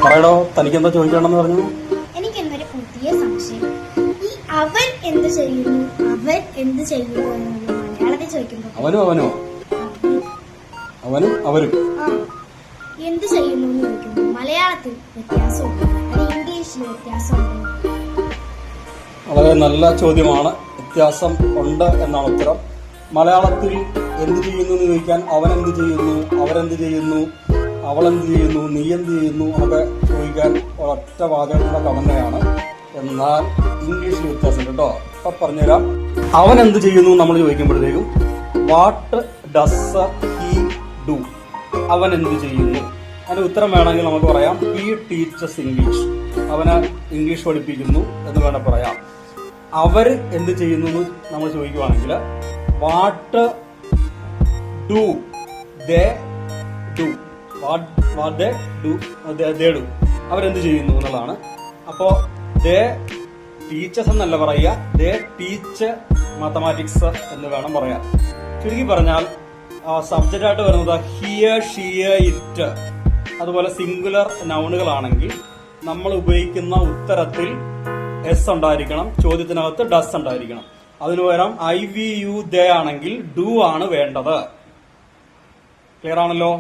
പറയടോ, തനിക്കെന്താ ചോദിക്കണമെന്ന് പറഞ്ഞു? എനിക്കെന്നൊരു പുതിയ സംശയം. ഈ അവൻ എന്ത് ചെയ്യുന്നു, അവൻ എന്ത് ചെയ്യുന്നു എന്നത് മലയാളത്തിൽ ചോദിക്കുമ്പോ അവനും അവരും ആ എന്ത് ചെയ്യുന്നു എന്ന് ചോദിക്കുമ്പോൾ മലയാളത്തിൽ വ്യത്യാസമുണ്ട്, അത് ഇംഗ്ലീഷിൽ വ്യത്യാസമുണ്ട്. വളരെ നല്ല ചോദ്യമാണ്. വ്യത്യാസം ഉണ്ട് എന്നാണ് ഉത്തരം. മലയാളത്തിൽ എന്ത് ചെയ്യുന്നു എന്ന് ചോദിക്കാൻ അവൻ എന്ത് ചെയ്യുന്നു, അവരെന്ത് ചെയ്യുന്നു, അവളെന്ത് ചെയ്യുന്നു, നീ എന്ത് ചെയ്യുന്നു എന്നൊക്കെ ചോദിക്കാൻ ഒരൊറ്റ വാചകങ്ങളുടെ കവന്നയാണ്. എന്നാൽ ഇംഗ്ലീഷിൽ വ്യത്യാസം കേട്ടോ. ഇപ്പൊ പറഞ്ഞുതരാം. അവൻ എന്ത് ചെയ്യുന്നു നമ്മൾ ചോദിക്കുമ്പോഴത്തേക്കും വാട്ട് ഡസ് ഹി ഡു, അവൻ എന്ത് ചെയ്യുന്നു. അതിന് ഉത്തരം വേണമെങ്കിൽ നമുക്ക് പറയാം ഹി ടീച്ചസ് ഇംഗ്ലീഷ്, അവന് ഇംഗ്ലീഷ് പഠിപ്പിക്കുന്നു എന്ന് വേണം പറയാം. അവര് എന്ത് ചെയ്യുന്നു എന്ന് നമ്മൾ ചോദിക്കുവാണെങ്കിൽ what do they do, what they do, they do, അവരെന്ത് ചെയ്യുന്നു എന്നുള്ളതാണ്. അപ്പോ ദേ ടീച്ചേഴ്സ് എന്നല്ല പറയുക, ദേ ടീച്ച് മാത്തമാറ്റിക്സ് എന്ന് വേണം പറയാൻ. ചുരുക്കി പറഞ്ഞാൽ സബ്ജക്റ്റ് ആയിട്ട് വരുന്നത് ഹിയർ, ഷിയർ, ഇറ്റ്. അതുപോലെ സിംഗുലർ നൗണുകളാണെങ്കിൽ നമ്മൾ ഉപയോഗിക്കുന്ന ഉത്തരത്തിൽ എസ് ഉണ്ടായിരിക്കണം, ചോദ്യത്തിനകത്ത് ഡസ് ഉണ്ടായിരിക്കണം. അതിനു പകരം ഐ വി യു ദേ ആണെങ്കിൽ ഡു ആണ് വേണ്ടത്. ക്ലിയർ ആണല്ലോ?